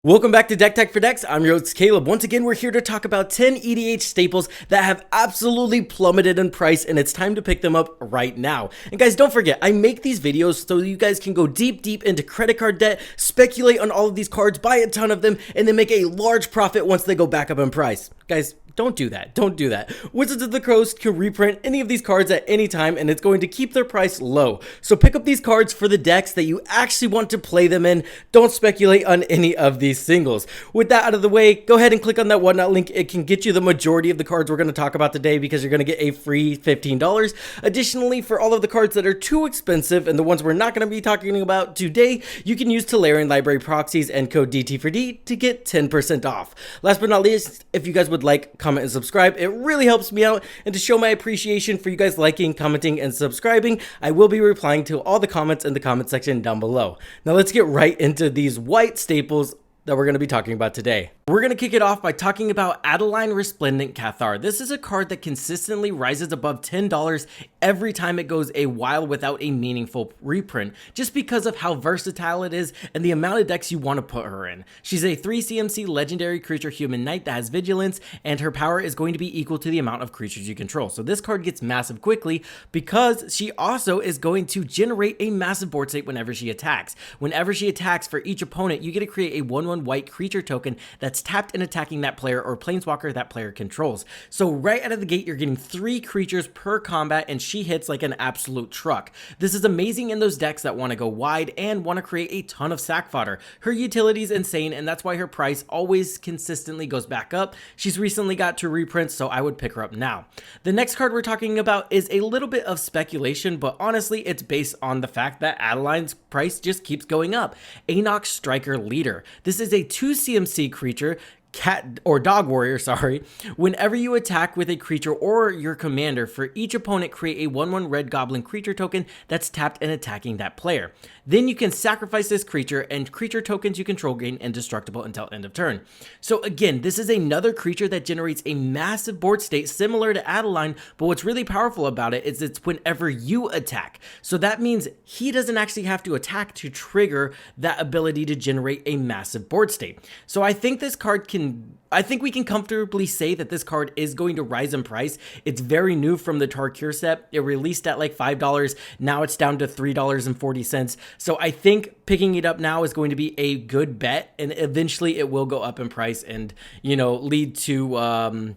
Welcome back to Deck Tech for Decks. I'm your host Caleb. Once again, we're here to talk about 10 EDH staples that have absolutely plummeted in price, and it's time to pick them up right now. And guys, don't forget, I make these videos so you guys can go deep into credit card debt, speculate on all of these cards, buy a ton of them, and then make a large profit once they go back up in price. Guys, don't do that. Don't do that. Wizards of the Coast can reprint any of these cards at any time, and it's going to keep their price low. So pick up these cards for the decks that you actually want to play them in. Don't speculate on any of these singles. With that out of the way, go ahead and click on that Whatnot link. It can get you the majority of the cards we're going to talk about today because you're going to get a free $15. Additionally, for all of the cards that are too expensive and the ones we're not going to be talking about today, you can use Tolarian Library Proxies and code DT4D to get 10% off. Last but not least, if you guys would like, comment, and subscribe. It really helps me out, and to show my appreciation for you guys liking, commenting, and subscribing, I will be replying to all the comments in the comment section down below. Now let's get right into these white staples that we're going to be talking about today. We're going to kick it off by talking about Adeline Resplendent Cathar. This is a card that consistently rises above $10 every time it goes a while without a meaningful reprint, just because of how versatile it is and the amount of decks you want to put her in. She's a 3 CMC legendary creature human knight that has vigilance, and her power is going to be equal to the amount of creatures you control. So this card gets massive quickly because she also is going to generate a massive board state whenever she attacks. Whenever she attacks, for each opponent, you get to create a 1/1 white creature token that's tapped and attacking that player or planeswalker that player controls. So right out of the gate, you're getting 3 creatures per combat, and she hits like an absolute truck. This is amazing in those decks that want to go wide and want to create a ton of sack fodder. Her utility is insane, and that's why her price always consistently goes back up. She's recently got 2 reprints, so I would pick her up now. The next card we're talking about is a little bit of speculation, but honestly, it's based on the fact that Adeline's price just keeps going up. Anoch Striker Leader. This is a 2 CMC creature, cat or dog warrior, sorry. Whenever you attack with a creature or your commander, for each opponent, create a 1/1 red goblin creature token that's tapped and attacking that player. Then you can sacrifice this creature, and creature tokens you control gain indestructible until end of turn. So again, this is another creature that generates a massive board state similar to Adeline, but what's really powerful about it is it's whenever you attack. So that means he doesn't actually have to attack to trigger that ability to generate a massive board state. So I think this card I think we can comfortably say that this card is going to rise in price. It's very new from the Tarkir set. It released at like $5. Now it's down to $3.40. So I think picking it up now is going to be a good bet, and eventually it will go up in price and, you know, lead to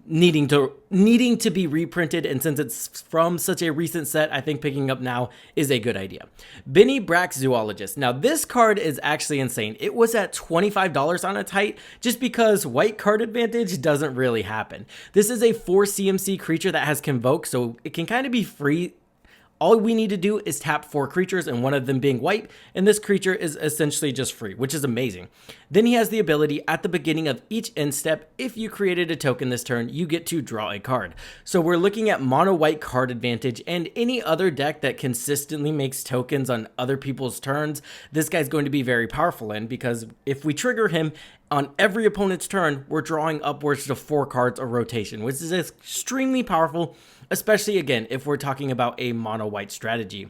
needing to be reprinted. And since it's from such a recent set, I think picking up now is a good idea. Bra Zoologist. Now this card is actually insane. It was at $25 on its height, just because white card advantage doesn't really happen. This is a 4 CMC creature that has Convoke, so it can kind of be free. All we need to do is tap 4 creatures, and one of them being white, and this creature is essentially just free, which is amazing. Then he has the ability at the beginning of each end step, if you created a token this turn, you get to draw a card. So we're looking at mono white card advantage, and any other deck that consistently makes tokens on other people's turns, this guy's going to be very powerful in, because if we trigger him on every opponent's turn, we're drawing upwards to 4 cards a rotation, which is extremely powerful, especially again if we're talking about a mono white strategy.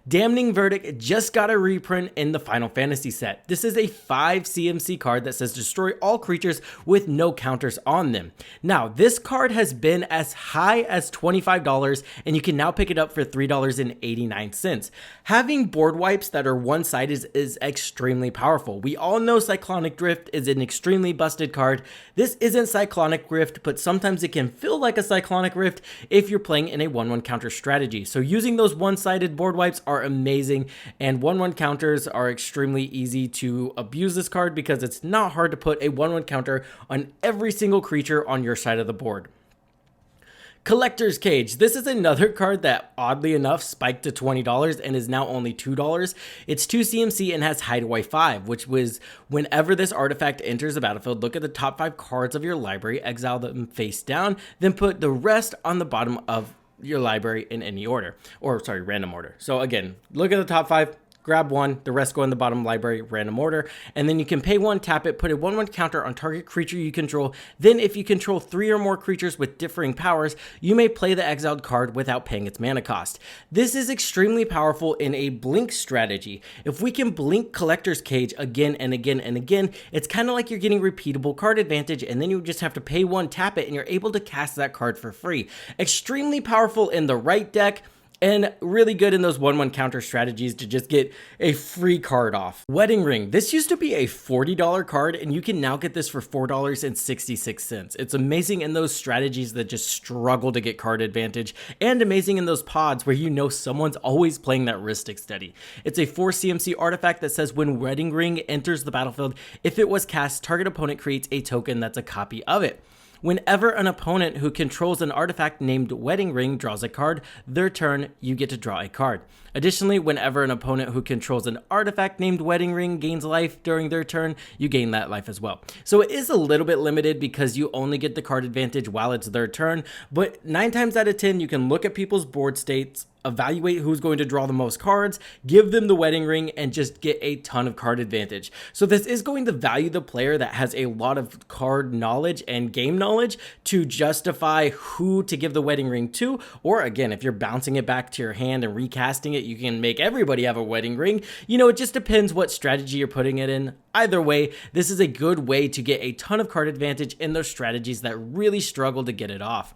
Damning Verdict just got a reprint in the Final Fantasy set. This is a 5 CMC card that says destroy all creatures with no counters on them. Now, this card has been as high as $25, and you can now pick it up for $3.89. Having board wipes that are one-sided is extremely powerful. We all know Cyclonic Drift is an extremely busted card. This isn't Cyclonic Rift, but sometimes it can feel like a Cyclonic Rift if you're playing in a 1/1 counter strategy. So using those one-sided board wipes are amazing, and 1/1 counters are extremely easy to abuse this card because it's not hard to put a 1/1 counter on every single creature on your side of the board. Collector's Cage. This is another card that oddly enough spiked to $20 and is now only $2. It's 2 CMC and has Hideaway 5, which was whenever this artifact enters the battlefield, look at the top 5 cards of your library, exile them face down, then put the rest on the bottom of your library in any order, or sorry, random order. So again, look at the top 5 grab one, the rest go in the bottom library, random order, and then you can pay one, tap it, put a 1/1 counter on target creature you control. Then if you control 3 or more creatures with differing powers, you may play the exiled card without paying its mana cost. This is extremely powerful in a blink strategy. If we can blink Collector's Cage again and again and again, it's kind of like you're getting repeatable card advantage, and then you just have to pay one, tap it, and you're able to cast that card for free. Extremely powerful in the right deck, and really good in those 1/1 counter strategies to just get a free card off. Wedding Ring. This used to be a $40 card, and you can now get this for $4.66. It's amazing in those strategies that just struggle to get card advantage, and amazing in those pods where you know someone's always playing that Rhystic Study. It's a 4 CMC artifact that says when Wedding Ring enters the battlefield, if it was cast, target opponent creates a token that's a copy of it. Whenever an opponent who controls an artifact named Wedding Ring draws a card, their turn, you get to draw a card. Additionally, whenever an opponent who controls an artifact named Wedding Ring gains life during their turn, you gain that life as well. So it is a little bit limited because you only get the card advantage while it's their turn, but 9 times out of 10, you can look at people's board states, evaluate who's going to draw the most cards, give them the Wedding Ring, and just get a ton of card advantage. So this is going to value the player that has a lot of card knowledge and game knowledge to justify who to give the Wedding Ring to, or again, if you're bouncing it back to your hand and recasting it, you can make everybody have a Wedding Ring. You know, it just depends what strategy you're putting it in. Either way, this is a good way to get a ton of card advantage in those strategies that really struggle to get it off.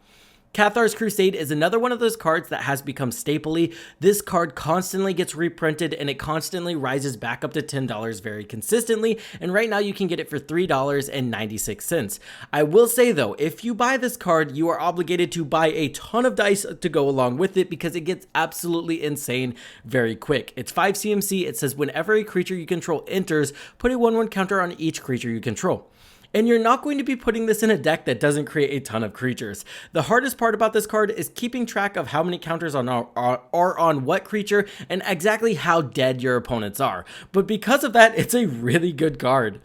Cathars Crusade is another one of those cards that has become stapley. This card constantly gets reprinted and it constantly rises back up to $10 very consistently, and right now you can get it for $3.96. I will say though, if you buy this card, you are obligated to buy a ton of dice to go along with it because it gets absolutely insane very quick. It's 5 CMC, it says whenever a creature you control enters, put a 1/1 counter on each creature you control. And you're not going to be putting this in a deck that doesn't create a ton of creatures. The hardest part about this card is keeping track of how many counters are on what creature and exactly how dead your opponents are. But because of that, it's a really good card.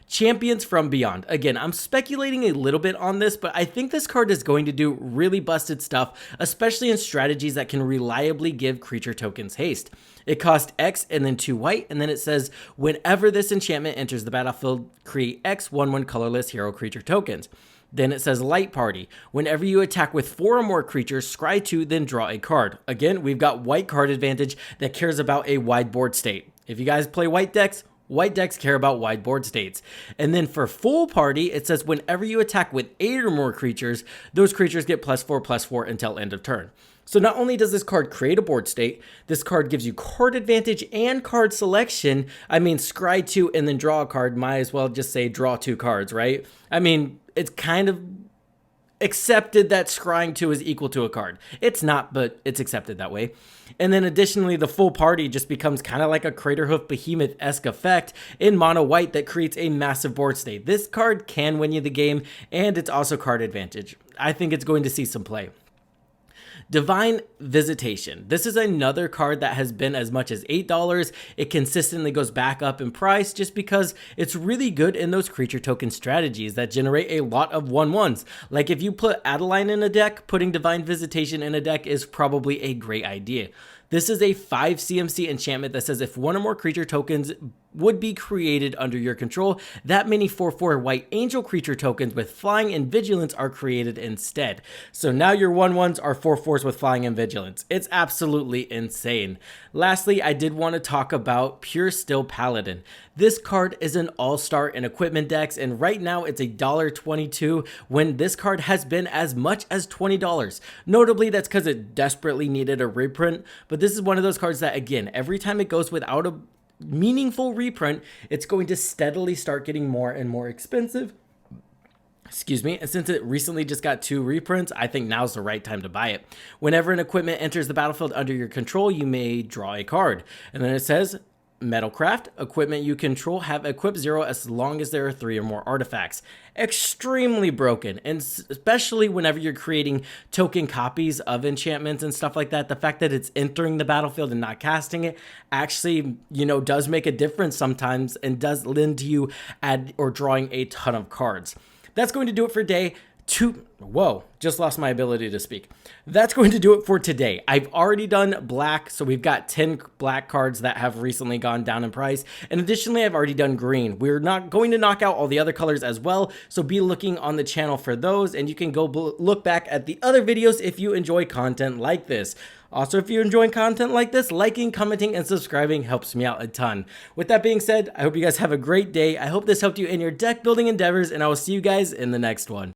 Champions from Beyond. Again, I'm speculating a little bit on this, but I think this card is going to do really busted stuff, especially in strategies that can reliably give creature tokens haste. It costs X and then 2 white, and then it says, whenever this enchantment enters the battlefield, create X 1/1 colorless hero creature tokens. Then it says Light Party. Whenever you attack with 4 or more creatures, scry 2, then draw a card. Again, we've got white card advantage that cares about a wide board state. If you guys play white decks care about wide board states. And then for Full Party, it says whenever you attack with 8 or more creatures, those creatures get +4/+4 until end of turn. So not only does this card create a board state, this card gives you card advantage and card selection. I mean, scry 2 and then draw a card, might as well just say draw 2 cards, right? I mean, it's kind of accepted that scrying 2 is equal to a card. It's not, but it's accepted that way. And then additionally, the Full Party just becomes kind of like a Craterhoof Behemoth-esque effect in mono white that creates a massive board state. This card can win you the game, and it's also card advantage. I think it's going to see some play. Divine Visitation. This is another card that has been as much as $8. It consistently goes back up in price just because it's really good in those creature token strategies that generate a lot of 1/1s. Like if you put Adeline in a deck, putting Divine Visitation in a deck is probably a great idea. This is a 5 CMC enchantment that says if 1 or more creature tokens would be created under your control, that many 4/4 white angel creature tokens with flying and vigilance are created instead. So now your 1/1s are 4/4s with flying and vigilance. It's absolutely insane. Lastly, I did want to talk about Pure Still Paladin. This card is an all-star in equipment decks, and right now it's $1.22 when this card has been as much as $20. Notably, that's because it desperately needed a reprint, but this is one of those cards that, again, every time it goes without a meaningful reprint, it's going to steadily start getting more and more expensive. Excuse me, and since it recently just got 2 reprints, I think now's the right time to buy it. Whenever an equipment enters the battlefield under your control, you may draw a card. And then it says, Metalcraft, equipment you control have equip 0 as long as there are 3 or more artifacts. Extremely broken, and especially whenever you're creating token copies of enchantments and stuff like that. The fact that it's entering the battlefield and not casting it actually, does make a difference sometimes and does lend to you add or drawing a ton of cards. That's going to do it for today. Whoa, just lost my ability to speak. That's going to do it for today. I've already done black, so we've got 10 black cards that have recently gone down in price. And additionally, I've already done green. We're not going to knock out all the other colors as well, so be looking on the channel for those, and you can go look back at the other videos if you enjoy content like this. Also, if you're enjoying content like this, liking, commenting, and subscribing helps me out a ton. With that being said, I hope you guys have a great day. I hope this helped you in your deck building endeavors, and I will see you guys in the next one.